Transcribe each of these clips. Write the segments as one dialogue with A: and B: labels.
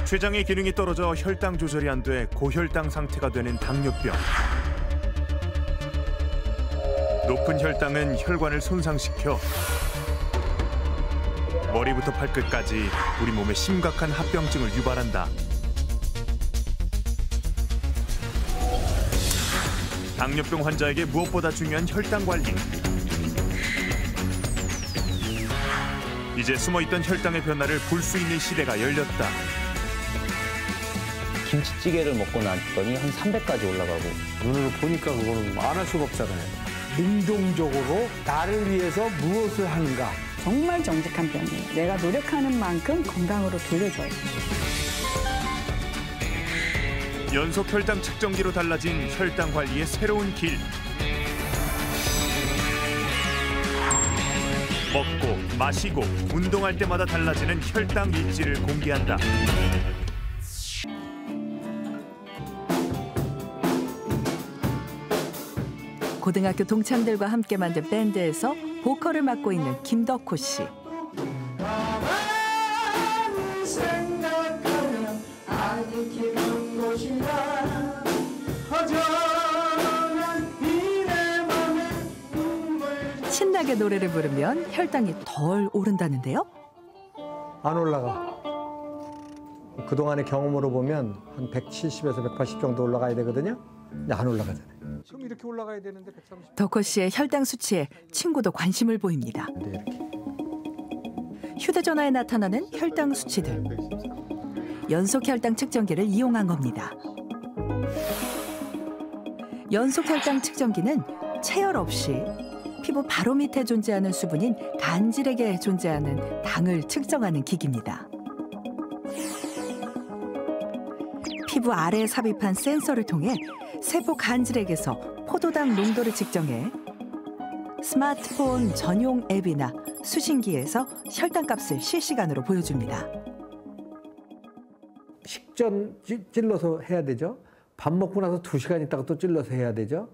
A: 췌장의 기능이 떨어져 혈당 조절이 안 돼 고혈당 상태가 되는 당뇨병. 높은 혈당은 혈관을 손상시켜 머리부터 발끝까지 우리 몸에 심각한 합병증을 유발한다. 당뇨병 환자에게 무엇보다 중요한 혈당 관리. 이제 숨어있던 혈당의 변화를 볼 수 있는 시대가 열렸다.
B: 김치찌개를 먹고 났더니 한 300까지 올라가고.
C: 눈으로 보니까 그거는 안 할 수가 없잖아요. 능동적으로 나를 위해서 무엇을 하는가.
D: 정말 정직한 병이에요. 내가 노력하는 만큼 건강으로 돌려줘요.
A: 연속 혈당 측정기로 달라진 혈당 관리의 새로운 길. 먹고 마시고 운동할 때마다 달라지는 혈당 일지를 공개한다.
E: 고등학교 동창들과 함께 만든 밴드에서 보컬을 맡고 있는 김덕호 씨. 신나게 노래를 부르면 혈당이 덜 오른다는데요.
C: 안 올라가. 그동안의 경험으로 보면 한 170에서 180 정도 올라가야 되거든요. 근데 안 올라가잖아요. 지금 이렇게 올라가야 되는데 130.
E: 덕호 씨의 혈당 수치에 친구도 관심을 보입니다.
C: 이렇게.
E: 휴대전화에 나타나는 혈당 수치들. 연속 혈당 측정기를 이용한 겁니다. 연속 혈당 측정기는 체열 없이 피부 바로 밑에 존재하는 수분인 간질액에 존재하는 당을 측정하는 기기입니다. 피부 아래에 삽입한 센서를 통해 세포 간질액에서 포도당 농도를 측정해 스마트폰 전용 앱이나 수신기에서 혈당값을 실시간으로 보여줍니다.
C: 식전 찔러서 해야 되죠. 밥 먹고 나서 2시간 있다가 또 찔러서 해야 되죠.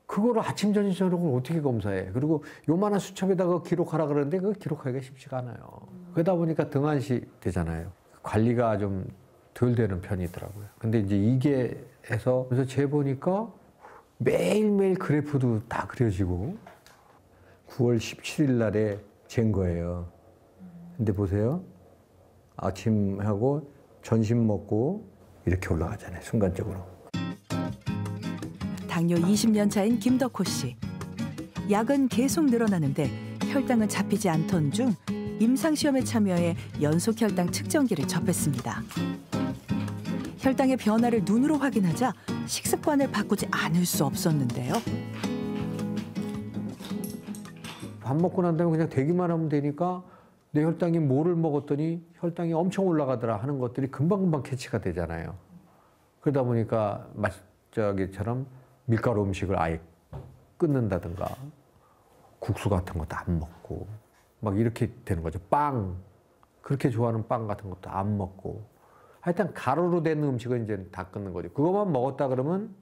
C: 그거를 아침, 점심, 저녁을 어떻게 검사해? 그리고 요만한 수첩에다가 기록하라 그러는데 그거 기록하기가 쉽지가 않아요. 그러다 보니까 등한시 되잖아요. 관리가 좀 덜 되는 편이더라고요. 근데 이제 이게 해서 그래서 재보니까 매일매일 그래프도 다 그려지고 9월 17일 날에 잰 거예요. 근데 보세요. 아침하고 점심 먹고 이렇게 올라가잖아요. 순간적으로.
E: 당뇨 20년 차인 김덕호 씨. 약은 계속 늘어나는데 혈당은 잡히지 않던 중 임상시험에 참여해 연속 혈당 측정기를 접했습니다. 혈당의 변화를 눈으로 확인하자 식습관을 바꾸지 않을 수 없었는데요.
C: 밥 먹고 난 다음에 그냥 대기만 하면 되니까 내 혈당이 뭐를 먹었더니 혈당이 엄청 올라가더라 하는 것들이 금방금방 캐치가 되잖아요. 그러다 보니까 저기처럼 밀가루 음식을 아예 끊는다든가 국수 같은 것도 안 먹고 막 이렇게 되는 거죠. 빵, 그렇게 좋아하는 빵 같은 것도 안 먹고 하여튼 가루로 된 음식은 이제 다 끊는 거죠. 그것만 먹었다 그러면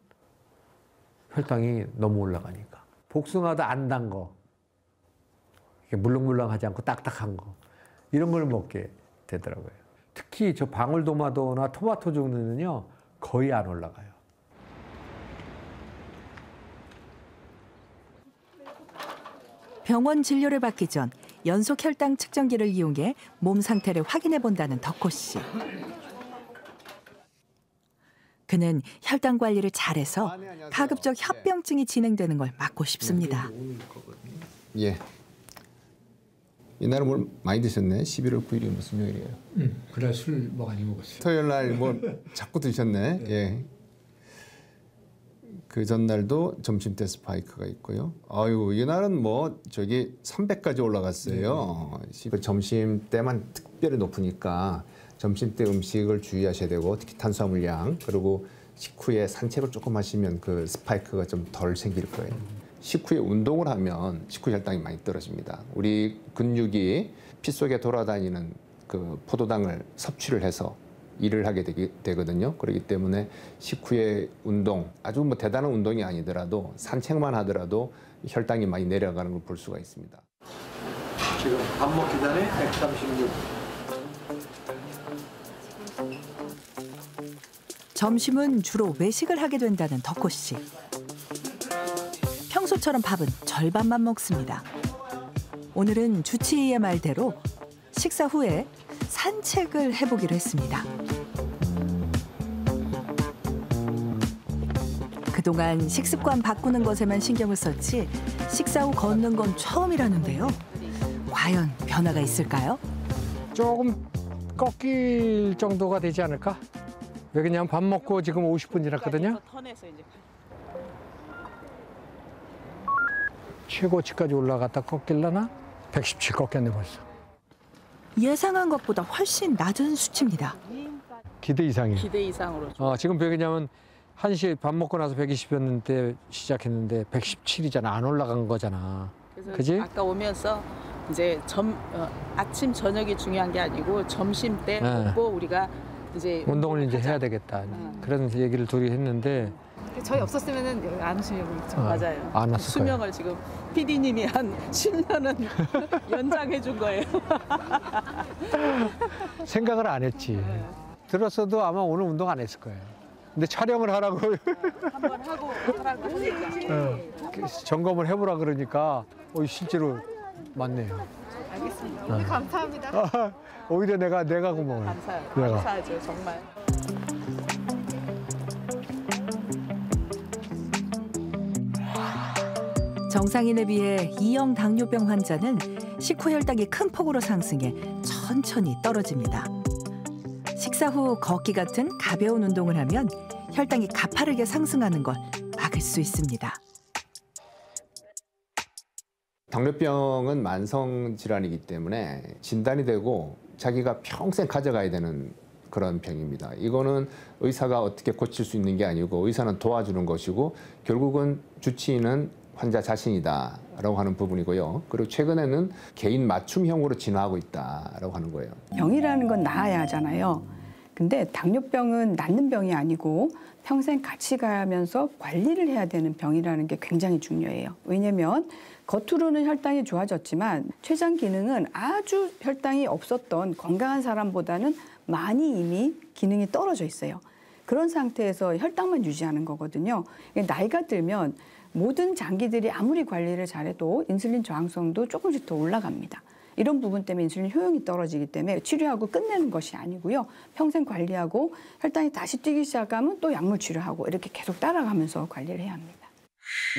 C: 혈당이 너무 올라가니까. 복숭아도 안 단 거, 물렁물렁하지 않고 딱딱한 거 이런 걸 먹게 되더라고요. 특히 저 방울토마토나 토마토 종류는요 거의 안 올라가요.
E: 병원 진료를 받기 전 연속 혈당 측정기를 이용해 몸 상태를 확인해 본다는 덕호 씨. 그는 혈당 관리를 잘해서 가급적 합병증이 진행되는 걸 막고 싶습니다.
F: 예. 이날은 뭘 많이 드셨네. 11월 9일이 무슨 요일이에요?
G: 그날 술 많이 먹었어요.
F: 토요일 날 뭐 자꾸 드셨네. 예. 그 전날도 점심 때 스파이크가 있고요. 아유, 이날은 뭐 저기 300까지 올라갔어요. 그 점심 때만 특별히 높으니까 점심 때 음식을 주의하셔야 되고 특히 탄수화물 양 그리고 식후에 산책을 조금 하시면 그 스파이크가 좀 덜 생길 거예요. 식후에 운동을 하면 식후 혈당이 많이 떨어집니다. 우리 근육이 피 속에 돌아다니는 그 포도당을 섭취를 해서 일을 하게 되거든요. 그렇기 때문에 식후에 운동, 아주 뭐 대단한 운동이 아니더라도 산책만 하더라도 혈당이 많이 내려가는 걸 볼 수가 있습니다.
C: 지금 밥 먹기 전에 136.
E: 점심은 주로 외식을 하게 된다는 덕호 씨. 평소처럼 밥은 절반만 먹습니다. 오늘은 주치의의 말대로 식사 후에 산책을 해보기로 했습니다. 그동안 식습관 바꾸는 것에만 신경을 썼지 식사 후 걷는 건 처음이라는데요. 과연 변화가 있을까요?
C: 조금 꺾일 정도가 되지 않을까? 여기 그냥 밥 먹고 지금 50분 지났거든요. 최고치까지 올라갔다 꺾일라나? 117 꺾였네 벌써.
E: 예상한 것보다 훨씬 낮은 수치입니다.
C: 기대 이상이에요.
D: 기대 이상으로.
C: 지금 왜냐면 1시에 밥 먹고 나서 120였는데 시작했는데 117이잖아. 안 올라간 거잖아.
H: 그래서
C: 그지?
H: 아까 오면서 이제 아침 저녁이 중요한 게 아니고 점심 때
C: 네.
H: 먹고 우리가 이제
C: 운동을 이제 해야 되겠다. 그런 얘기를 둘이 했는데
I: 저희 없었으면은 여기 안 오시려고 했죠.
H: 맞아요.
C: 안 왔을 거예요.
H: 수명을 지금 PD님이 한 10년은 연장해 준 거예요.
C: 생각을 안 했지. 들었어도 아마 오늘 운동 안 했을 거예요. 근데 촬영을 하라고
H: 한번 하고 하라고 하니까.
C: 점검을 해보라 그러니까 실제로 맞네요.
I: 알겠습니다. 감사합니다.
C: 오히려 내가 고마워요.
H: 감사해요.
C: 내가.
H: 감사하죠, 정말.
E: 정상인에 비해 2형 당뇨병 환자는 식후 혈당이 큰 폭으로 상승해 천천히 떨어집니다. 식사 후 걷기 같은 가벼운 운동을 하면 혈당이 가파르게 상승하는 걸 막을 수 있습니다.
F: 당뇨병은 만성 질환이기 때문에 진단이 되고 자기가 평생 가져가야 되는 그런 병입니다. 이거는 의사가 어떻게 고칠 수 있는 게 아니고 의사는 도와주는 것이고 결국은 주치의는 환자 자신이다라고 하는 부분이고요. 그리고 최근에는 개인 맞춤형으로 진화하고 있다라고 하는 거예요.
D: 병이라는 건 나아야 하잖아요. 근데 당뇨병은 낫는 병이 아니고 평생 같이 가면서 관리를 해야 되는 병이라는 게 굉장히 중요해요. 왜냐하면 겉으로는 혈당이 좋아졌지만 췌장 기능은 아주 혈당이 없었던 건강한 사람보다는 많이 이미 기능이 떨어져 있어요. 그런 상태에서 혈당만 유지하는 거거든요. 나이가 들면 모든 장기들이 아무리 관리를 잘해도 인슐린 저항성도 조금씩 더 올라갑니다. 이런 부분 때문에 인슐린 효용이 떨어지기 때문에 치료하고 끝내는 것이 아니고요. 평생 관리하고 혈당이 다시 뛰기 시작하면 또 약물 치료하고 이렇게 계속 따라가면서 관리를 해야 합니다.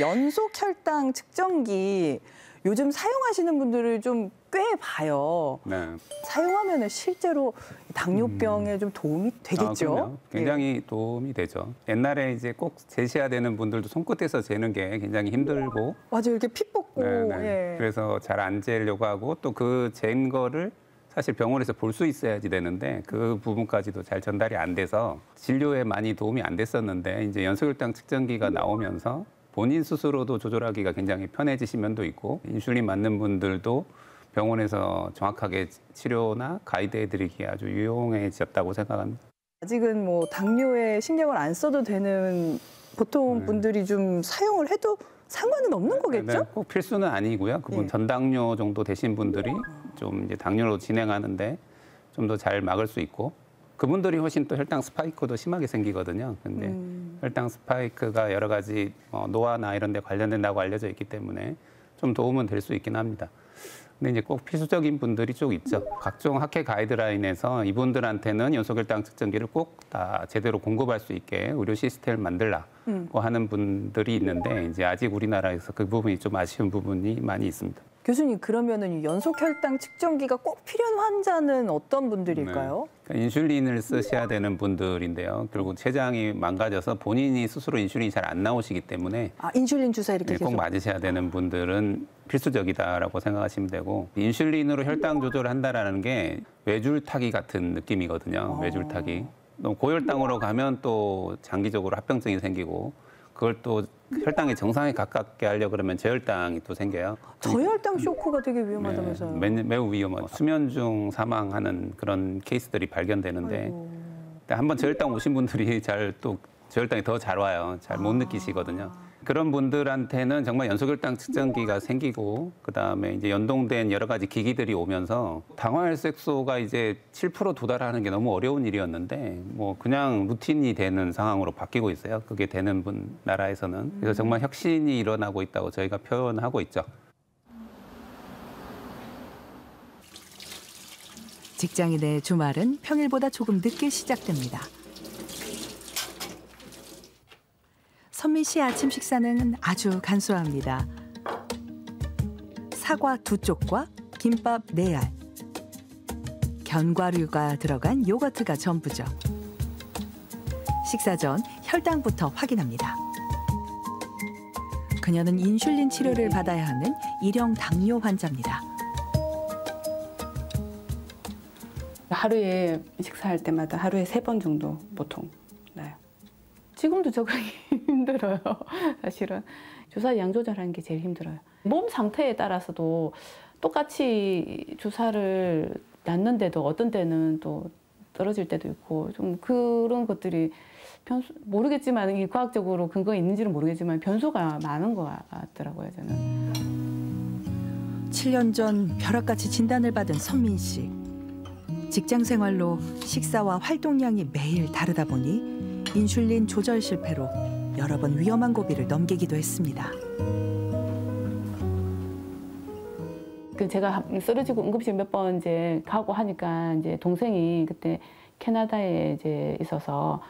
J: 연속 혈당 측정기 요즘 사용하시는 분들을 좀 꽤 봐요.
K: 네.
J: 사용하면 실제로 당뇨병에 좀 도움이 되겠죠?
K: 그럼요. 굉장히 도움이 되죠. 옛날에 이제 꼭 재셔야 되는 분들도 손끝에서 재는 게 굉장히 힘들고.
J: 맞아요. 이렇게 피 뽑고.
K: 예. 그래서 잘 안 재려고 하고 또 그 잰 거를 사실 병원에서 볼 수 있어야지 되는데 그 부분까지도 잘 전달이 안 돼서 진료에 많이 도움이 안 됐었는데 이제 연소혈당 측정기가 나오면서 본인 스스로도 조절하기가 굉장히 편해지신 면도 있고 인슐린 맞는 분들도 병원에서 정확하게 치료나 가이드해드리기에 아주 유용해졌다고 생각합니다.
J: 아직은 뭐 당뇨에 신경을 안 써도 되는 보통 분들이 좀 사용을 해도 상관은 없는 거겠죠?
K: 네, 꼭 필수는 아니고요. 그분 전당뇨 정도 되신 분들이 좀 이제 당뇨로 진행하는데 좀 더 잘 막을 수 있고 그분들이 훨씬 또 혈당 스파이크도 심하게 생기거든요. 근데 혈당 스파이크가 여러 가지 노화나 이런 데 관련된다고 알려져 있기 때문에 좀 도움은 될 수 있긴 합니다. 근데 이제 꼭 필수적인 분들이 쭉 있죠. 각종 학회 가이드라인에서 이분들한테는 연소혈당 측정기를 꼭 다 제대로 공급할 수 있게 의료 시스템을 만들라고 하는 분들이 있는데 이제 아직 우리나라에서 그 부분이 좀 아쉬운 부분이 많이 있습니다.
J: 교수님 그러면은 연속 혈당 측정기가 꼭 필요한 환자는 어떤 분들일까요?
K: 네. 그러니까 인슐린을 쓰셔야 되는 분들인데요. 결국 췌장이 망가져서 본인이 스스로 인슐린이 잘 안 나오시기 때문에
J: 인슐린 주사 이렇게
K: 꼭 맞으셔야 되는 분들은 필수적이다라고 생각하시면 되고 인슐린으로 혈당 조절을 한다라는 게 외줄타기 같은 느낌이거든요. 외줄타기. 고혈당으로 가면 또 장기적으로 합병증이 생기고 그걸 또 혈당의 정상에 가깝게 하려고 그러면 저혈당이 또 생겨요.
J: 저혈당 쇼크가 되게 위험하다면서요?
K: 네, 매우 위험하고 수면 중 사망하는 그런 케이스들이 발견되는데 한번 저혈당 오신 분들이 잘 또 저혈당이 더 잘 와요. 잘 못 느끼시거든요. 그런 분들한테는 정말 연소혈당 측정기가 생기고 그다음에 이제 연동된 여러 가지 기기들이 오면서 당화혈색소가 이제 7% 도달하는 게 너무 어려운 일이었는데 뭐 그냥 루틴이 되는 상황으로 바뀌고 있어요. 그게 되는 나라에서는. 그래서 정말 혁신이 일어나고 있다고 저희가 표현하고 있죠.
E: 직장인의 주말은 평일보다 조금 늦게 시작됩니다. 선민 씨의 아침 식사는 아주 간소합니다. 사과 2쪽과 김밥 4알, 견과류가 들어간 요거트가 전부죠. 식사 전 혈당부터 확인합니다. 그녀는 인슐린 치료를 받아야 하는 일형 당뇨 환자입니다.
D: 하루에 식사할 때마다 하루에 3번 정도 보통 나요. 지금도 적응이 힘들어요. 사실은 주사 양 조절하는 게 제일 힘들어요. 몸 상태에 따라서도 똑같이 주사를 놨는데도 어떤 때는 또 떨어질 때도 있고 좀 그런 것들이 모르겠지만 이 과학적으로 근거가 있는지는 모르겠지만 변수가 많은 것 같더라고요, 저는.
E: 7년 전 벼락같이 진단을 받은 선민 씨. 직장 생활로 식사와 활동량이 매일 다르다 보니 인슐린 조절 실패로 여러 번 위험한 고비를 넘기기도 했습니다.
D: 제가 쓰러지고 응급실 몇 번 이제 가고 하니까 이제 동생이 그때 캐나다에 이제 있어서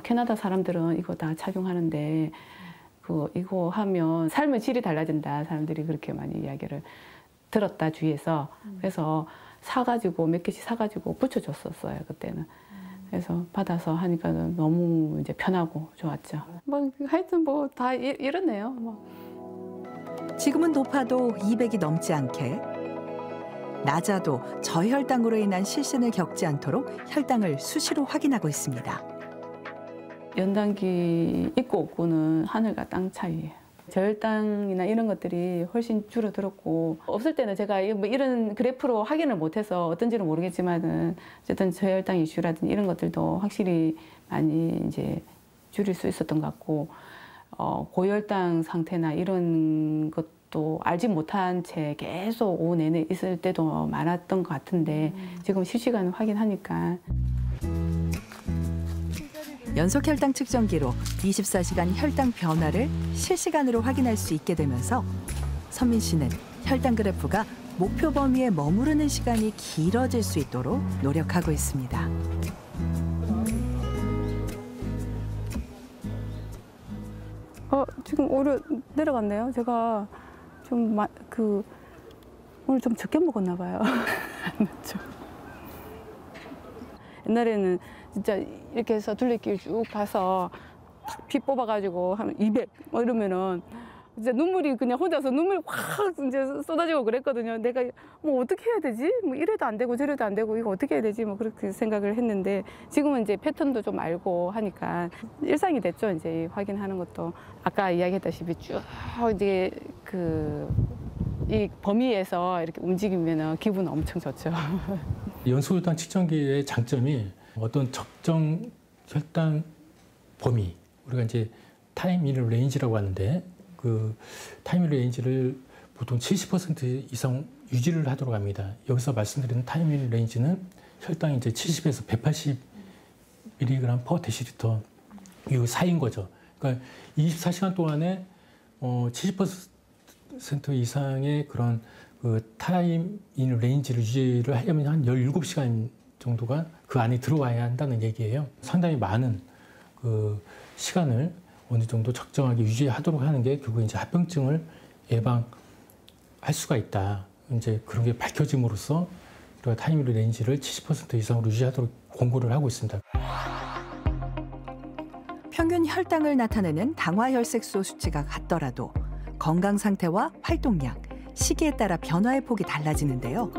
D: 캐나다 사람들은 이거 다 착용하는데 이거 하면 삶의 질이 달라진다. 사람들이 그렇게 많이 이야기를 들었다 주위에서. 그래서 사가지고 몇 개씩 사가지고 붙여줬었어요 그때는. 그래서 받아서 하니까 너무 이제 편하고 좋았죠. 뭐 하여튼 뭐 다 이렇네요. 뭐.
E: 지금은 높아도 200이 넘지 않게, 낮아도 저혈당으로 인한 실신을 겪지 않도록 혈당을 수시로 확인하고 있습니다.
D: 연단기 있고 없고는 하늘과 땅 차이예요. 저혈당이나 이런 것들이 훨씬 줄어들었고, 없을 때는 제가 뭐 이런 그래프로 확인을 못해서 어떤지는 모르겠지만은 어쨌든 저혈당 이슈라든지 이런 것들도 확실히 많이 이제 줄일 수 있었던 것 같고, 고혈당 상태나 이런 것도 알지 못한 채 계속 오후 내내 있을 때도 많았던 것 같은데 지금 실시간 확인하니까.
E: 연속 혈당 측정기로 24시간 혈당 변화를 실시간으로 확인할 수 있게 되면서 선민 씨는 혈당 그래프가 목표 범위에 머무르는 시간이 길어질 수 있도록 노력하고 있습니다.
D: 지금 오히려 내려갔네요. 제가 좀 오늘 좀 적게 먹었나 봐요. 옛날에는 진짜 이렇게 해서 둘레길 쭉 가서 피 뽑아가지고 하면 200 뭐 이러면은 이제 눈물이 그냥 혼자서 눈물이 확 이제 쏟아지고 그랬거든요. 내가 뭐 어떻게 해야 되지? 뭐 이래도 안 되고 저래도 안 되고 이거 어떻게 해야 되지? 뭐 그렇게 생각을 했는데 지금은 이제 패턴도 좀 알고 하니까 일상이 됐죠. 이제 확인하는 것도 아까 이야기했다시피 쭉 이제 이 범위에서 이렇게 움직이면은 기분 엄청 좋죠.
G: 연소혈당 측정기의 장점이 어떤 적정 혈당 범위, 우리가 이제 타임 인 레인지라고 하는데 그 타임 인 레인지를 보통 70% 이상 유지를 하도록 합니다. 여기서 말씀드리는 타임 인 레인지는 혈당이 이제 70에서 180mg per 데시리터 이 사이인 거죠. 그러니까 24시간 동안에 70% 이상의 그런 타임 인 레인지를 유지를 하려면 한 17시간 정도가 그 안에 들어와야 한다는 얘기예요. 상당히 많은 시간을 어느 정도 적정하게 유지하도록 하는 게 결국 이제 합병증을 예방할 수가 있다. 이제 그런 게 밝혀짐으로써 우리가 타임 인 레인지를 70% 이상으로 유지하도록 권고를 하고 있습니다.
E: 평균 혈당을 나타내는 당화혈색소 수치가 같더라도 건강 상태와 활동량, 시기에 따라 변화의 폭이 달라지는데요.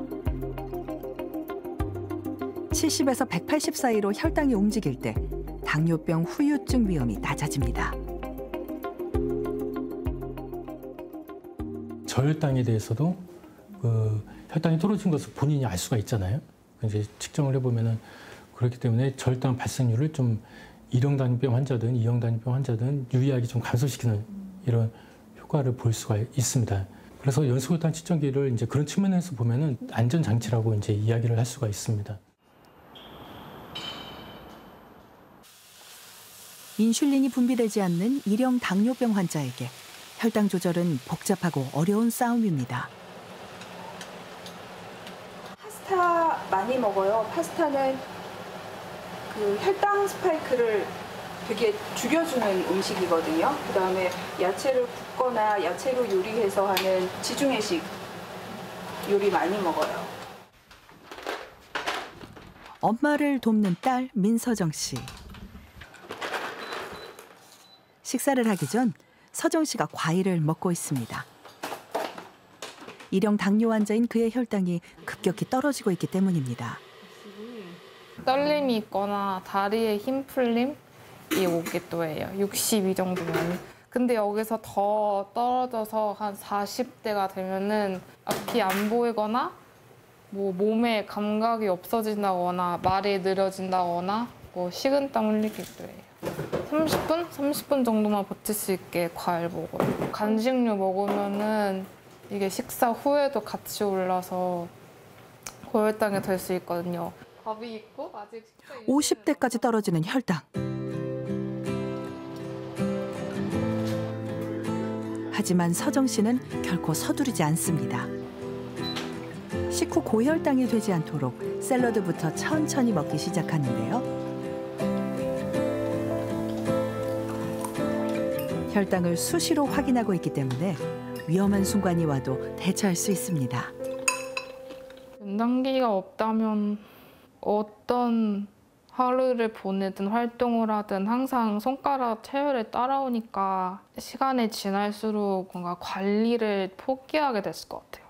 E: 70에서 180 사이로 혈당이 움직일 때 당뇨병 후유증 위험이 낮아집니다.
G: 저혈당에 대해서도 혈당이 떨어진 것을 본인이 알 수가 있잖아요. 이제 측정을 해보면은 그렇기 때문에 저혈당 발생률을 좀 1형 당뇨병 환자든 2형 당뇨병 환자든 유의하게 좀 감소시키는 이런 효과를 볼 수가 있습니다. 그래서 연소혈당 측정기를 이제 그런 측면에서 보면은 안전 장치라고 이제 이야기를 할 수가 있습니다.
E: 인슐린이 분비되지 않는 일형 당뇨병 환자에게 혈당 조절은 복잡하고 어려운 싸움입니다.
J: 파스타 많이 먹어요. 파스타는 그 혈당 스파이크를 되게 죽여주는 음식이거든요. 그다음에 야채를 굽거나 야채로 요리해서 하는 지중해식 요리 많이 먹어요.
E: 엄마를 돕는 딸 민서정 씨. 식사를 하기 전 서정 씨가 과일을 먹고 있습니다. 일형 당뇨 환자인 그의 혈당이 급격히 떨어지고 있기 때문입니다.
L: 떨림이 있거나 다리에 힘 풀림이 오기 또 해요. 62 정도면. 근데 여기서 더 떨어져서 한 40대가 되면은 앞이 안 보이거나 뭐 몸에 감각이 없어진다거나 말이 느려진다거나 뭐 식은땀 흘리기도 해요. 30분 정도만 버틸 수 있게 과일 먹어요. 간식류 먹으면은 이게 식사 후에도 같이 올라서 고혈당이 될 수 있거든요. 밥이 있고 아직
E: 50대까지 떨어지는 혈당. 하지만 서정 씨는 결코 서두르지 않습니다. 식후 고혈당이 되지 않도록 샐러드부터 천천히 먹기 시작하는데요. 혈당을 수시로 확인하고 있기 때문에 위험한 순간이 와도 대처할 수 있습니다.
L: 연장기가 없다면 어떤 하루를 보내든 활동을 하든 항상 손가락 체열에 따라오니까 시간이 지날수록 뭔가 관리를 포기하게 됐을 것 같아요.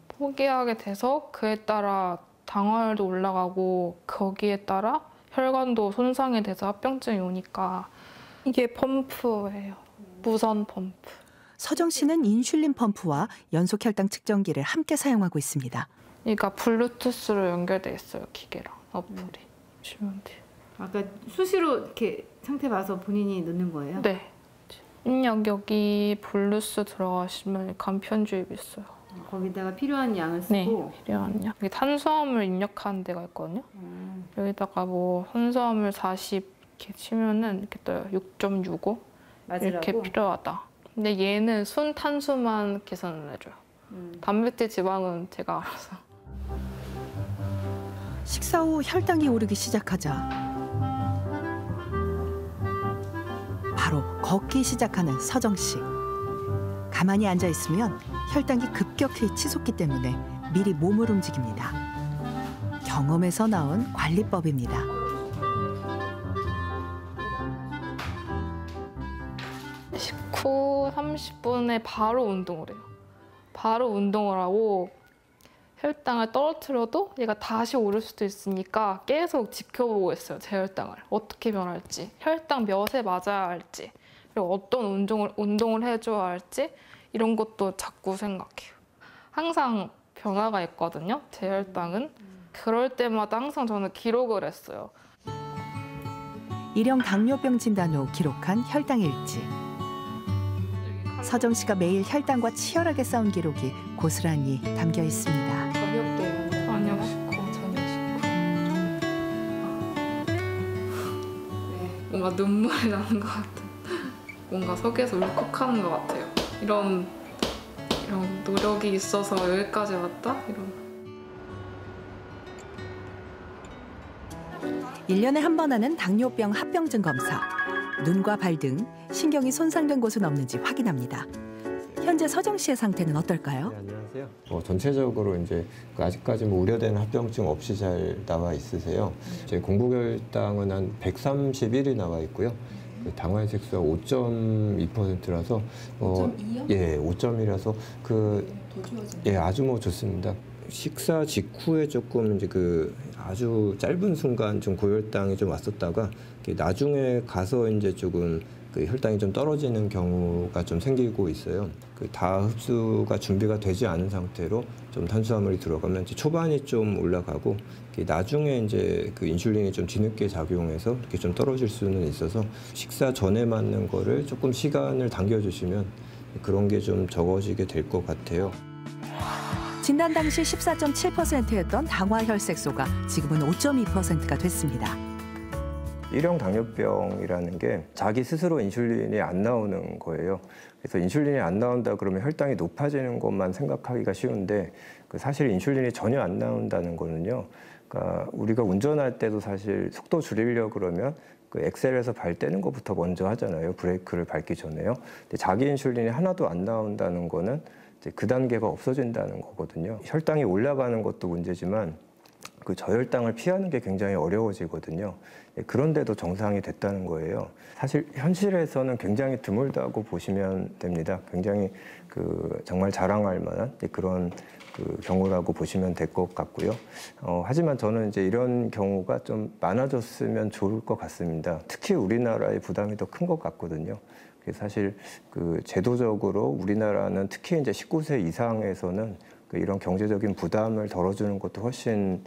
L: 포기하게 돼서 그에 따라 당화혈도 올라가고 거기에 따라 혈관도 손상이 돼서 합병증이 오니까 이게 펌프예요. 무선 펌프.
E: 서정 씨는 인슐린 펌프와 연속 혈당 측정기를 함께 사용하고 있습니다.
L: 그러니까 블루투스로 연결돼 있어요, 기계랑 어플이. 보시면 돼요.
I: 아까 수시로 이렇게 상태 봐서 본인이 넣는 거예요?
L: 네. 여기 블루투스 들어가시면 간편주입 있어요.
I: 거기다가 필요한 양을 쓰고.
L: 네, 필요한 양. 여기 탄수화물 입력하는 데가 있거든요. 여기다가 뭐 탄수화물 40 이렇게 치면은 이렇게 떠요. 6.65 이렇게 필요하다. 근데 얘는 순탄수만 계산을 해줘요. 단백질 지방은 제가 알아서.
E: 식사 후 혈당이 오르기 시작하자 바로 걷기 시작하는 서정 씨. 가만히 앉아 있으면 혈당이 급격히 치솟기 때문에 미리 몸을 움직입니다. 경험에서 나온 관리법입니다.
L: 식후 30분에 바로 운동을 해요. 바로 운동을 하고 혈당을 떨어뜨려도 얘가 다시 오를 수도 있으니까 계속 지켜보고 있어요. 제 혈당을. 어떻게 변할지. 혈당 몇에 맞아야 할지. 그리고 어떤 운동을 해줘야 할지. 이런 것도 자꾸 생각해요. 항상 변화가 있거든요. 제 혈당은. 그럴 때마다 항상 저는 기록을 했어요.
E: 일형 당뇨병 진단 후 기록한 혈당 일지. 서정 씨가 매일 혈당과 치열하게 싸운 기록이 고스란히 담겨 있습니다.
L: 저녁 식후. 뭔가 눈물이 나는 것 같은. 뭔가 속에서 울컥하는 것 같아요. 이런 노력이 있어서 여기까지 왔다? 이런.
E: 1년에 한 번 하는 당뇨병 합병증 검사. 눈과 발 등 신경이 손상된 곳은 없는지 확인합니다. 현재 서정 씨의 상태는 어떨까요?
M: 네, 안녕하세요. 전체적으로 이제 아직까지 우려되는 합병증 없이 잘 나와 있으세요. 제 공복혈당은 한 131이 나와 있고요. 당화의 색소가 5.2%라서 5.2요? 예, 5.1이라서 예, 아주 좋습니다. 식사 직후에 조금 이제 아주 짧은 순간 좀 고혈당이 좀 왔었다가 나중에 가서 이제 조금 그 혈당이 좀 떨어지는 경우가 좀 생기고 있어요. 그 다 흡수가 준비가 되지 않은 상태로 좀 탄수화물이 들어가면 이제 초반이 좀 올라가고 나중에 이제 그 인슐린이 좀 뒤늦게 작용해서 이렇게 좀 떨어질 수는 있어서 식사 전에 맞는 거를 조금 시간을 당겨주시면 그런 게 좀 적어지게 될 것 같아요.
E: 진단 당시 14.7%였던 당화혈색소가 지금은 5.2%가 됐습니다.
M: 일형 당뇨병이라는 게 자기 스스로 인슐린이 안 나오는 거예요. 그래서 인슐린이 안 나온다 그러면 혈당이 높아지는 것만 생각하기가 쉬운데 사실 인슐린이 전혀 안 나온다는 거는요. 그러니까 우리가 운전할 때도 사실 속도 줄이려고 그러면 그 엑셀에서 발 떼는 것부터 먼저 하잖아요. 브레이크를 밟기 전에요. 근데 자기 인슐린이 하나도 안 나온다는 거는 이제 그 단계가 없어진다는 거거든요. 혈당이 올라가는 것도 문제지만 그 저혈당을 피하는 게 굉장히 어려워지거든요. 그런데도 정상이 됐다는 거예요. 사실 현실에서는 굉장히 드물다고 보시면 됩니다. 굉장히 정말 자랑할 만한 그런 경우라고 보시면 될 것 같고요. 하지만 저는 이제 이런 경우가 좀 많아졌으면 좋을 것 같습니다. 특히 우리나라의 부담이 더 큰 것 같거든요. 사실 제도적으로 우리나라는 특히 이제 19세 이상에서는 이런 경제적인 부담을 덜어주는 것도 훨씬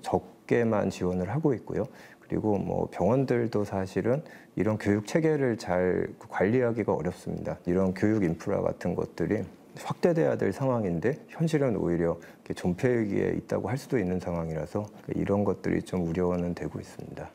M: 적게만 지원을 하고 있고요. 그리고 뭐 병원들도 사실은 이런 교육 체계를 잘 관리하기가 어렵습니다. 이런 교육 인프라 같은 것들이 확대돼야 될 상황인데 현실은 오히려 존폐위기에 있다고 할 수도 있는 상황이라서 이런 것들이 좀 우려는 되고 있습니다.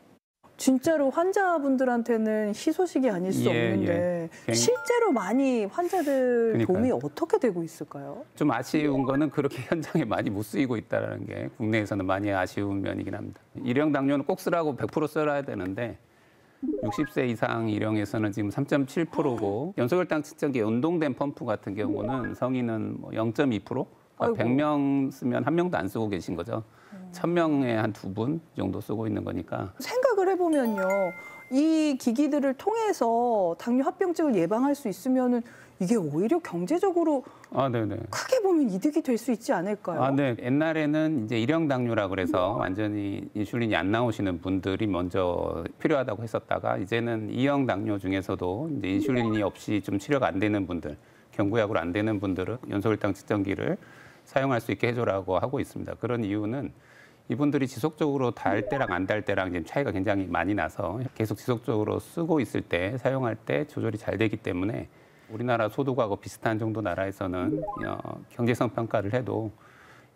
J: 진짜로 환자분들한테는 희소식이 아닐 수 없는데 실제로 많이 환자들 도움이 어떻게 되고 있을까요?
K: 좀 아쉬운 거는 그렇게 현장에 많이 못 쓰이고 있다는 게 국내에서는 많이 아쉬운 면이긴 합니다. 일형 당뇨는 꼭 쓰라고 100% 써야 되는데 60세 이상 일형에서는 지금 3.7%고 연소혈당 측정기 연동된 펌프 같은 경우는 성인은 0.2%? 100명 쓰면 1명도 안 쓰고 계신 거죠. 1000명에 한 2분 정도 쓰고 있는 거니까.
J: 생각을 해보면요. 이 기기들을 통해서 당뇨 합병증을 예방할 수 있으면은 이게 오히려 경제적으로 크게 보면 이득이 될 수 있지 않을까요?
K: 네. 옛날에는 이제 일형 당뇨라 그래서 완전히 인슐린이 안 나오시는 분들이 먼저 필요하다고 했었다가 이제는 이형 당뇨 중에서도 이제 인슐린이 없이 좀 치료가 안 되는 분들, 경구약으로 안 되는 분들은 연소혈당 측정기를 사용할 수 있게 해줘라고 하고 있습니다. 그런 이유는 이분들이 지속적으로 달 때랑 안 달 때랑 지금 차이가 굉장히 많이 나서 계속 지속적으로 쓰고 있을 때 사용할 때 조절이 잘 되기 때문에 우리나라 소득하고 비슷한 정도 나라에서는 경제성 평가를 해도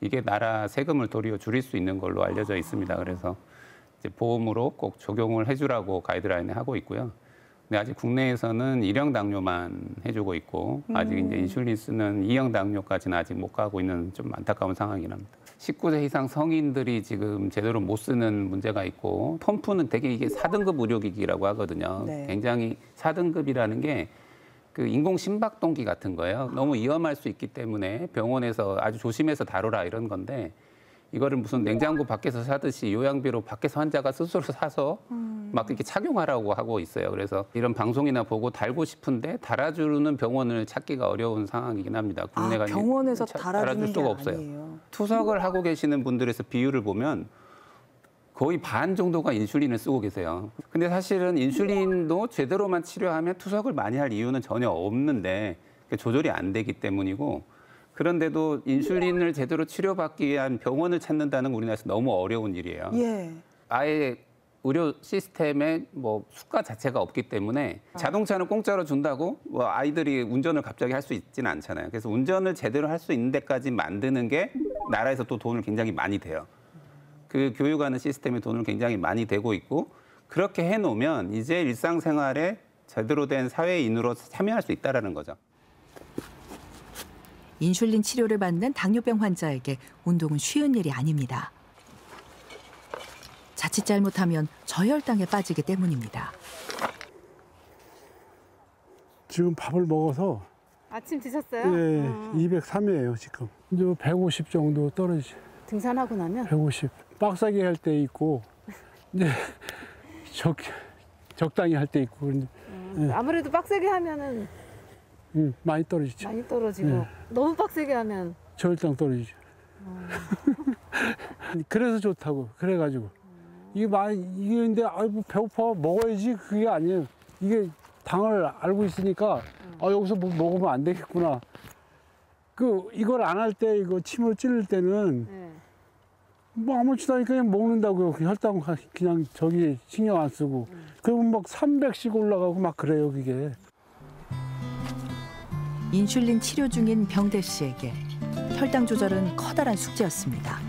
K: 이게 나라 세금을 도리어 줄일 수 있는 걸로 알려져 있습니다. 그래서 이제 보험으로 꼭 적용을 해주라고 가이드라인을 하고 있고요. 근데 아직 국내에서는 일형 당뇨만 해주고 있고 아직 이제 인슐린 쓰는 이형 당뇨까지는 아직 못 가고 있는 좀 안타까운 상황이긴 합니다. 19세 이상 성인들이 지금 제대로 못 쓰는 문제가 있고 펌프는 되게 이게 4등급 의료기기라고 하거든요.
J: 네.
K: 굉장히 4등급이라는 게 그 인공 심박동기 같은 거예요. 너무 위험할 수 있기 때문에 병원에서 아주 조심해서 다뤄라 이런 건데 이거를 무슨 냉장고 밖에서 사듯이 요양비로 밖에서 환자가 스스로 사서 막 이렇게 착용하라고 하고 있어요. 그래서 이런 방송이나 보고 달고 싶은데 달아주는 병원을 찾기가 어려운 상황이긴 합니다. 국내가
J: 병원에서 달아주는
K: 수가
J: 게
K: 없어요.
J: 아니에요.
K: 투석을 하고 계시는 분들에서 비율을 보면 거의 반 정도가 인슐린을 쓰고 계세요. 근데 사실은 인슐린도 제대로만 치료하면 투석을 많이 할 이유는 전혀 없는데 조절이 안 되기 때문이고 그런데도 인슐린을 제대로 치료받기 위한 병원을 찾는다는 건 우리나라에서 너무 어려운 일이에요.
J: 예.
K: 아예 의료 시스템에 뭐 수가 자체가 없기 때문에 자동차는 공짜로 준다고 뭐 아이들이 운전을 갑자기 할 수 있지는 않잖아요. 그래서 운전을 제대로 할 수 있는 데까지 만드는 게 나라에서 또 돈을 굉장히 많이 돼요. 그 교육하는 시스템에 돈을 굉장히 많이 대고 있고 그렇게 해놓으면 이제 일상생활에 제대로 된 사회인으로 참여할 수 있다는 거죠.
E: 인슐린 치료를 받는 당뇨병 환자에게 운동은 쉬운 일이 아닙니다. 자칫 잘못하면 저혈당에 빠지기 때문입니다.
N: 지금 밥을 먹어서
I: 아침 드셨어요?
N: 예, 203이에요 지금. 이제 150 정도 떨어지죠.
I: 등산하고 나면?
N: 150. 빡세게 할 때 있고 이제 적당히 할 때 있고.
I: 예. 아무래도 빡세게 하면은
N: 많이 떨어지죠.
I: 많이 떨어지고 너무 빡세게 하면
N: 저혈당 떨어지죠. 그래서 좋다고. 그래가지고 이게 근데 아이고 배고파 먹어야지 그게 아니에요. 이게 당을 알고 있으니까 여기서 뭐 먹으면 안 되겠구나. 이걸 안 할 때 이거 침을 찌를 때는 뭐 아무렇지도 않게 그냥 먹는다고요. 혈당 그냥 저기 신경 안 쓰고. 그러면 막 300씩 올라가고 막 그래요, 그게.
E: 인슐린 치료 중인 병대 씨에게 혈당 조절은 커다란 숙제였습니다.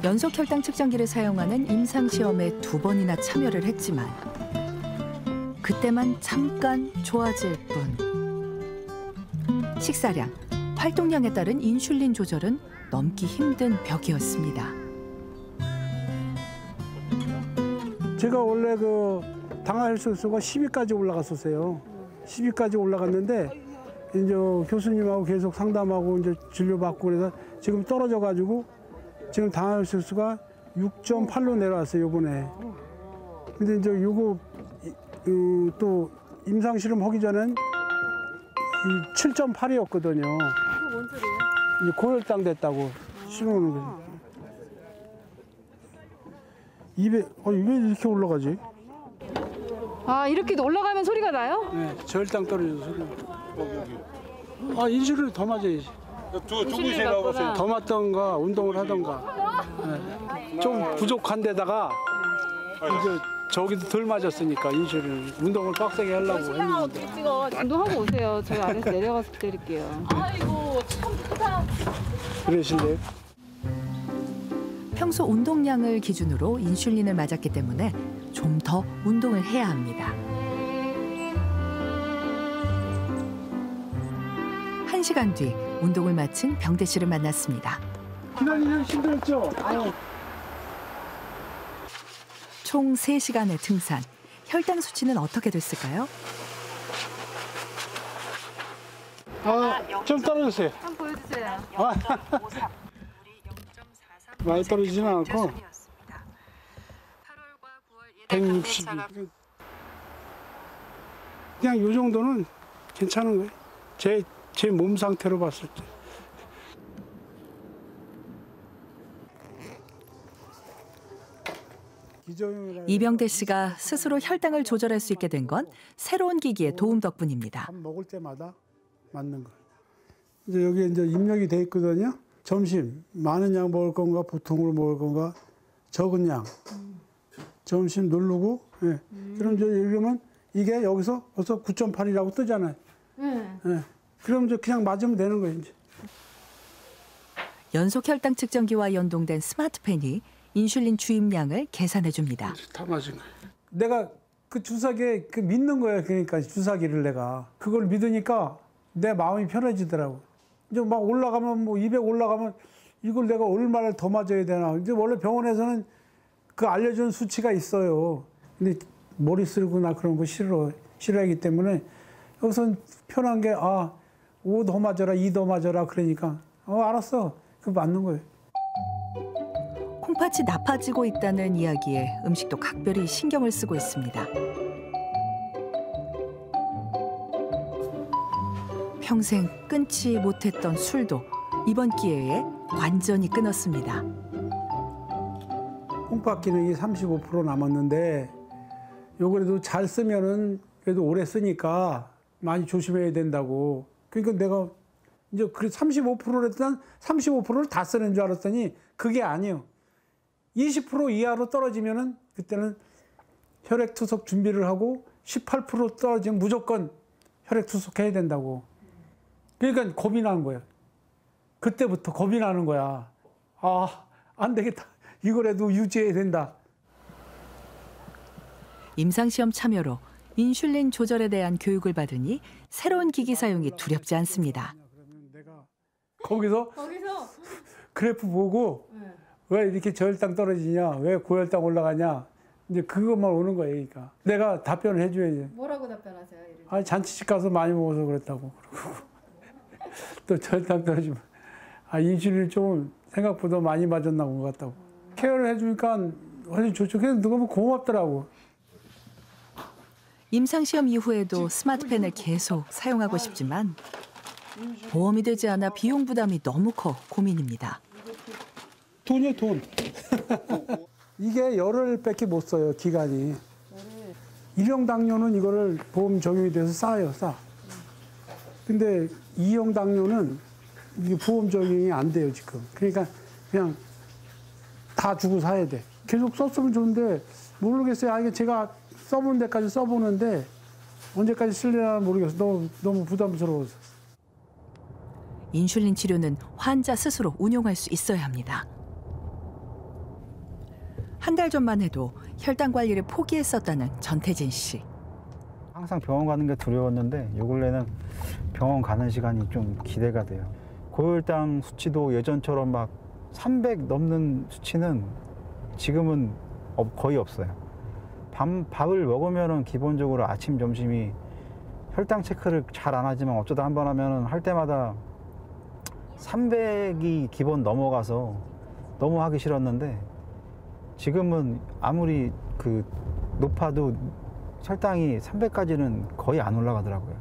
E: 연속 혈당 측정기를 사용하는 임상시험에 2번이나 참여를 했지만 그때만 잠깐 좋아질 뿐. 식사량, 활동량에 따른 인슐린 조절은 넘기 힘든 벽이었습니다.
N: 제가 원래 당화 혈색소가 10위까지 올라갔었어요. 10위까지 올라갔는데 이제 교수님하고 계속 상담하고 이제 진료받고 그래서 지금 떨어져가지고 지금 당화 혈색소가 6.8로 내려왔어요, 이번에. 근데 이제 요거 또 임상 실험 하기 전엔 7.8이었거든요.
I: 뭔 소리예요?
N: 고혈당 됐다고 신호는 거지. 200, 왜 이렇게 올라가지?
I: 아, 이렇게 올라가면 소리가 나요?
N: 네, 저혈당 떨어져서 소리. 인슐린 더 맞아야지.
I: 주무시라고
N: 더 맞던가 운동을 하던가. 네. 좀 부족한 데다가 이제 저기도 덜 맞았으니까 인슐린 운동을 빡세게 하려고 했는데.
I: 운동하고 오세요. 저희 아래서 내려가서 드릴게요.
H: 아이고 참 크다.
N: 그러실래요?
E: 평소 운동량을 기준으로 인슐린을 맞았기 때문에 좀 더 운동을 해야 합니다. 1시간 뒤 운동을 마친 병대 씨를 만났습니다.
N: 기다리면 힘들었죠?
E: 총 3시간의 등산. 혈당 수치는 어떻게 됐을까요?
N: 좀 떨어졌어요.
I: 한번 보여주세요.
N: 많이 떨어지지는 않고 160. 그냥 이 정도는 괜찮은 거예요. 제 몸 상태로 봤을 때.
E: 이병대 씨가 스스로 혈당을 조절할 수 있게 된 건 새로운 기기의 도움 덕분입니다.
N: 밥 먹을 때마다 맞는 거. 이제 여기 이제 입력이 돼 있거든요. 점심 많은 양 먹을 건가 보통으로 먹을 건가 적은 양. 점심 누르고 그럼 이제 이러면 이게 여기서 벌써 9.8이라고 뜨잖아요. 그럼 이제 그냥 맞으면 되는 거예요. 이제.
E: 연속 혈당 측정기와 연동된 스마트펜이 인슐린 주입량을 계산해 줍니다.
N: 다 맞은 거예요. 내가 그 주사기에 믿는 거예요. 그러니까 주사기를 내가 그걸 믿으니까 내 마음이 편해지더라고. 이제 막 올라가면 뭐 200 올라가면 이걸 내가 얼마나 더 맞아야 되나. 이제 원래 병원에서는 그 알려준 수치가 있어요. 근데 머리 쓰고 나 그런 거 싫어하기 때문에 여기서는 편한 게 5 더 맞아라, 2 더 맞아라 그러니까 알았어. 그거 맞는 거예요.
E: 콩팥이 나빠지고 있다는 이야기에 음식도 각별히 신경을 쓰고 있습니다. 평생 끊지 못했던 술도 이번 기회에 완전히 끊었습니다.
N: 콩팥 기능이 35% 남았는데 요거라도 잘 쓰면은 그래도 오래 쓰니까 많이 조심해야 된다고. 그러니까 내가 이제 35%랬던 35%를 다 쓰는 줄 알았더니 그게 아니에요. 20% 이하로 떨어지면은 그때는 혈액투석 준비를 하고 18% 떨어지면 무조건 혈액투석 해야 된다고. 그러니까 겁이 나는 거예요. 그때부터 겁이 나는 거야. 안 되겠다. 이거라도 유지해야 된다.
E: 임상시험 참여로 인슐린 조절에 대한 교육을 받으니 새로운 기기 사용이 두렵지 않습니다.
N: 거기서 그래프 보고 왜 이렇게 저혈당 떨어지냐, 왜 고혈당 올라가냐, 이제 그것만 오는 거예요. 그러니까 내가 답변을 해줘야지.
I: 뭐라고 답변하세요?
N: 잔치집 가서 많이 먹어서 그랬다고. 그러고 또 저혈당 떨어지면 인슐린 좀 생각보다 많이 맞았나 본 것 같다고. 케어를 해주니까 훨씬 좋죠. 그래서 누가 보면 고맙더라고.
E: 임상시험 이후에도 스마트펜을 계속 사용하고 싶지만 보험이 되지 않아 비용 부담이 너무 커 고민입니다.
N: 돈이에요, 돈. 이게 열흘밖에 못 써요, 기간이. 1형 당뇨는 이거를 보험 적용이 돼서 싸요, 싸. 근데 2형 당뇨는 이게 보험 적용이 안 돼요, 지금. 그러니까 그냥 다 주고 사야 돼. 계속 썼으면 좋은데 모르겠어요. 아, 이게 제가 써보는 데까지 써보는데 언제까지 쓸려나 모르겠어. 너무 부담스러워서.
E: 인슐린 치료는 환자 스스로 운용할 수 있어야 합니다. 한 달 전만 해도 혈당 관리를 포기했었다는 전태진 씨.
O: 항상 병원 가는 게 두려웠는데 요 근래는 병원 가는 시간이 좀 기대가 돼요. 고혈당 수치도 예전처럼 막 300 넘는 수치는 지금은 거의 없어요. 밥을 먹으면은 기본적으로 아침, 점심이 혈당 체크를 잘 안 하지만 어쩌다 한 번 하면은 할 때마다 300이 기본 넘어가서 너무 하기 싫었는데 지금은 아무리 높아도 혈당이 300까지는 거의 안 올라가더라고요.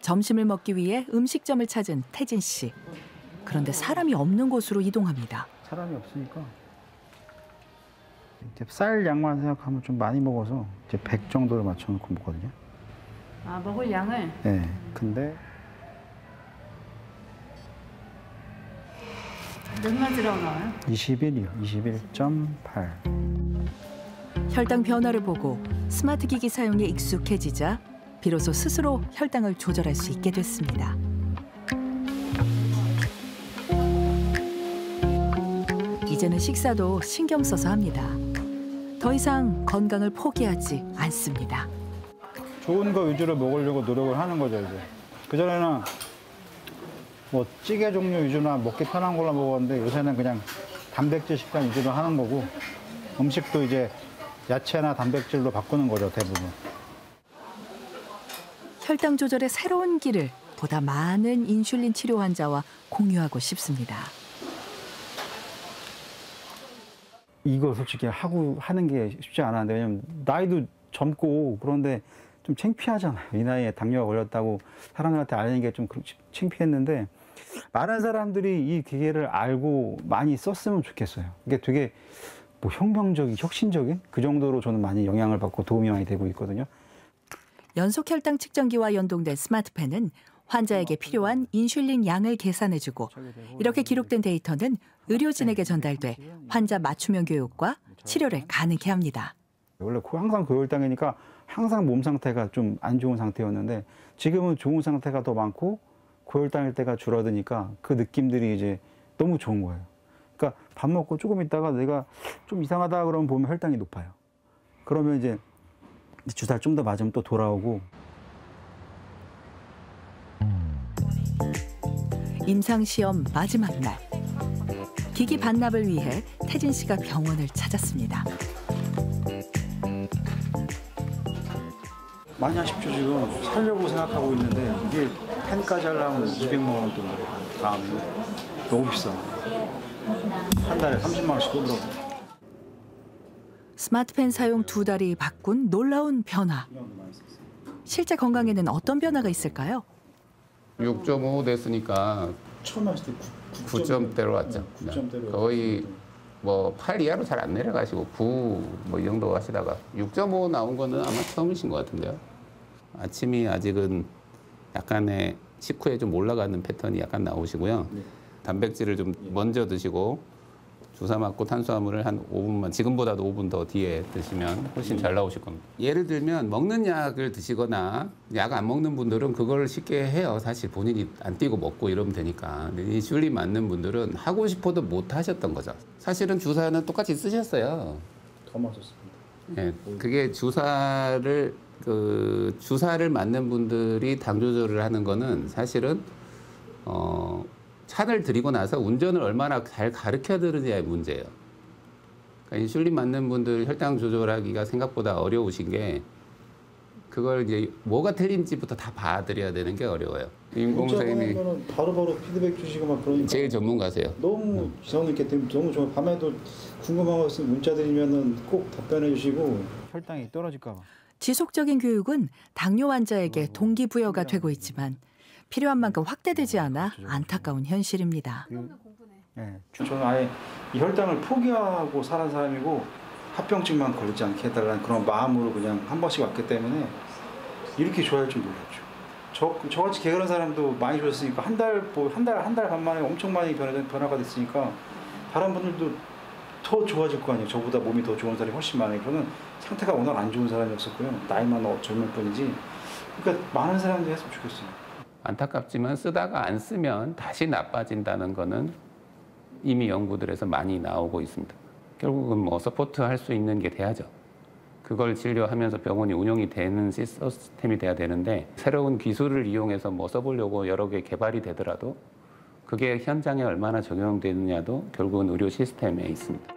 E: 점심을 먹기 위해 음식점을 찾은 태진 씨. 그런데 사람이 없는 곳으로 이동합니다.
O: 사람이 없으니까 이제 쌀 양만 생각하면 좀 많이 먹어서 이제 100 정도를 맞춰놓고 먹거든요.
I: 아, 먹을 양을?
O: 네. 근데
I: 몇 가지라고 나와요?
O: 21이요. 21.8.
E: 혈당 변화를 보고 스마트 기기 사용에 익숙해지자 비로소 스스로 혈당을 조절할 수 있게 됐습니다. 이제는 식사도 신경 써서 합니다. 더 이상 건강을 포기하지 않습니다.
O: 좋은 거 위주로 먹으려고 노력을 하는 거죠, 이제. 그전에는 뭐 찌개 종류 위주나 먹기 편한 걸로 먹었는데 요새는 그냥 단백질 식단 위주로 하는 거고 음식도 이제 야채나 단백질로 바꾸는 거죠, 대부분.
E: 혈당 조절의 새로운 길을 보다 많은 인슐린 치료 환자와 공유하고 싶습니다.
O: 이거 솔직히 하는 게 쉽지 않았는데 왜냐면 나이도 젊고 그런데 좀 창피하잖아요. 이 나이에 당뇨가 걸렸다고 사람들한테 알리는 게 좀 창피했는데 많은 사람들이 이 기계를 알고 많이 썼으면 좋겠어요. 이게 되게 뭐 혁명적인, 혁신적인 그 정도로 저는 많이 영향을 받고 도움이 많이 되고 있거든요.
E: 연속 혈당 측정기와 연동된 스마트펜은 환자에게 필요한 인슐린 양을 계산해주고 이렇게 기록된 데이터는 의료진에게 전달돼 환자 맞춤형 교육과 치료를 가능케 합니다.
O: 원래 항상 고혈당이니까 항상 몸 상태가 좀 안 좋은 상태였는데 지금은 좋은 상태가 더 많고 고혈당일 때가 줄어드니까 그 느낌들이 이제 너무 좋은 거예요. 그러니까 밥 먹고 조금 있다가 내가 좀 이상하다 그러면 보면 혈당이 높아요. 그러면 이제 주사를 좀 더 맞으면 또 돌아오고.
E: 임상시험 마지막 날. 기기 반납을 위해 태진 씨가 병원을 찾았습니다.
O: 많이 하십시오. 지금 살려고 생각하고 있는데 이게 펜까지 하려면 200만 원 정도 다음에 너무 비싸. 한 달에 30만 원씩 들더라고요.
E: 스마트펜 사용 2달이 바꾼 놀라운 변화. 실제 건강에는 어떤 변화가 있을까요?
K: 6.5 됐으니까
O: 처음 했을 때
K: 9점대로 왔죠.
O: 9점대로
K: 거의 뭐 8 이하로 잘 안 내려가시고 9 뭐 이 정도 하시다가 6.5 나온 거는 아마 처음이신 것 같은데요. 아침이 아직은 약간의 식후에 좀 올라가는 패턴이 약간 나오시고요.
O: 네.
K: 단백질을 좀 먼저 드시고 주사 맞고 탄수화물을 한 5분만 지금보다도 5분 더 뒤에 드시면 훨씬 잘 나오실 겁니다. 예를 들면 먹는 약을 드시거나 약 안 먹는 분들은 그걸 쉽게 해요. 사실 본인이 안 뛰고 먹고 이러면 되니까. 근데 인슐린 맞는 분들은 하고 싶어도 못 하셨던 거죠. 사실은 주사는 똑같이 쓰셨어요.
O: 더 맞았습니다.
K: 네, 그게 주사를 맞는 분들이 당 조절을 하는 거는 사실은 차를 들이고 나서 운전을 얼마나 잘 가르쳐 드느냐의 문제예요. 그러니까 인슐린 맞는 분들 혈당 조절하기가 생각보다 어려우신 게 그걸 이제 뭐가 틀린지부터 다 봐드려야 되는 게 어려워요.
O: 인공선생님이 바로바로 피드백 주시고 막 그러니까
K: 제일 전문가세요.
O: 너무 기사님 있기 때문에 너무 좋아요. 밤에도 궁금한 거 있으면 문자 드리면은 꼭 답변해 주시고 혈당이 떨어질까 봐.
E: 지속적인 교육은 당뇨 환자에게 동기부여가 되고 있지만 필요한 만큼 확대되지 않아 안타까운 현실입니다.
O: 네, 저는 아예 이 혈당을 포기하고 살은 사람이고 합병증만 걸리지 않게 해달라는 그런 마음으로 그냥 한 번씩 왔기 때문에 이렇게 좋아할 줄 몰랐죠. 저같이 게으른 사람도 많이 좋았으니까 한 달 반 만에 엄청 많이 변화가 됐으니까 다른 분들도 더 좋아질 거 아니에요. 저보다 몸이 더 좋은 사람이 훨씬 많아요. 저는 상태가 워낙 안 좋은 사람이었었고요. 나이만 젊을 뿐이지. 그러니까 많은 사람들이 했으면 좋겠어요.
K: 안타깝지만 쓰다가 안 쓰면 다시 나빠진다는 거는 이미 연구들에서 많이 나오고 있습니다. 결국은 뭐 서포트 할 수 있는 게 돼야죠. 그걸 진료하면서 병원이 운영이 되는 시스템이 돼야 되는데 새로운 기술을 이용해서 뭐 써보려고 여러 개 개발이 되더라도 그게 현장에 얼마나 적용되느냐도 결국은 의료 시스템에 있습니다.